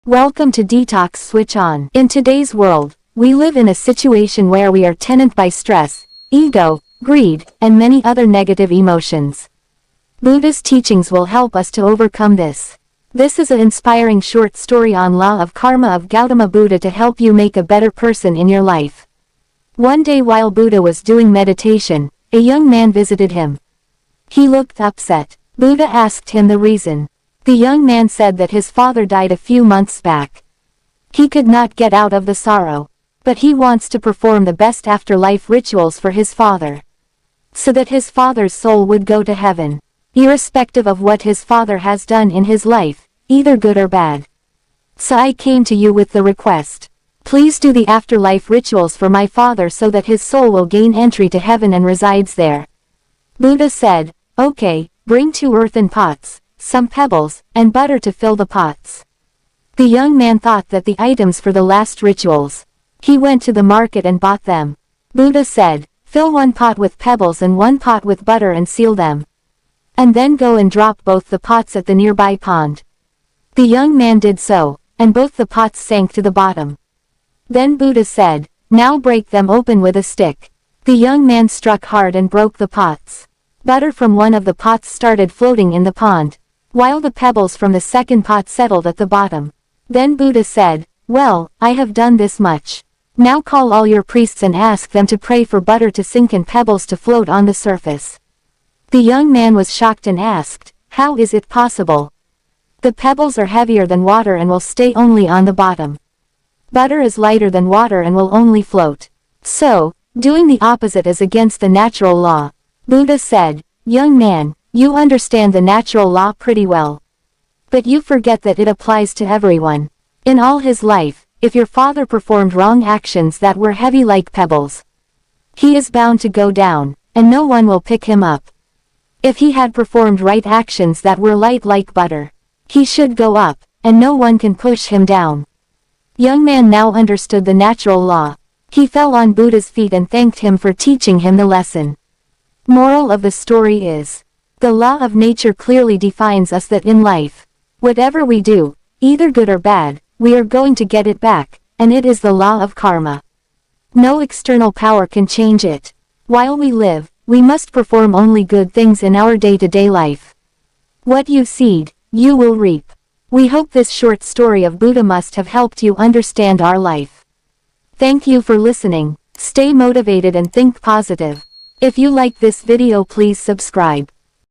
Welcome to DETOX SWITCHON. In today's world, we live in a situation where we are tenanted by stress, ego, greed, and many other negative emotions. Buddha's teachings will help us to overcome this. This is an inspiring short story on law of karma of Gautama Buddha to help you make a better person in your life. One day while Buddha was doing meditation, a young man visited him. He looked upset. Buddha asked him the reason. The young man said that his father died a few months back. He could not get out of the sorrow, but he wants to perform the best afterlife rituals for his father, so that his father's soul would go to heaven, irrespective of what his father has done in his life, either good or bad. So I came to you with the request. Please do the afterlife rituals for my father so that his soul will gain entry to heaven and resides there. Buddha said, "Okay, bring 2 earthen pots, some pebbles, and butter to fill the pots." The young man thought that the items for the last rituals. He went to the market and bought them. Buddha said, "Fill 1 pot with pebbles and 1 pot with butter and seal them. And then go and drop both the pots at the nearby pond." The young man did so, and both the pots sank to the bottom. Then Buddha said, "Now break them open with a stick." The young man struck hard and broke the pots. Butter from one of the pots started floating in the pond, while the pebbles from the second pot settled at the bottom. Then Buddha said, "Well, I have done this much. Now call all your priests and ask them to pray for butter to sink and pebbles to float on the surface." The young man was shocked and asked, "How is it possible? The pebbles are heavier than water and will stay only on the bottom. Butter is lighter than water and will only float. So, doing the opposite is against the natural law." Buddha said, "Young man, you understand the natural law pretty well. But you forget that it applies to everyone. In all his life, if your father performed wrong actions that were heavy like pebbles, he is bound to go down, and no one will pick him up. If he had performed right actions that were light like butter, he should go up, and no one can push him down." Young man now understood the natural law. He fell on Buddha's feet and thanked him for teaching him the lesson. Moral of the story is, the law of nature clearly defines us that in life, whatever we do, either good or bad, we are going to get it back, and it is the law of karma. No external power can change it. While we live, we must perform only good things in our day-to-day life. What you seed, you will reap. We hope this short story of Buddha must have helped you understand our life. Thank you for listening. Stay motivated and think positive. If you like this video, please subscribe.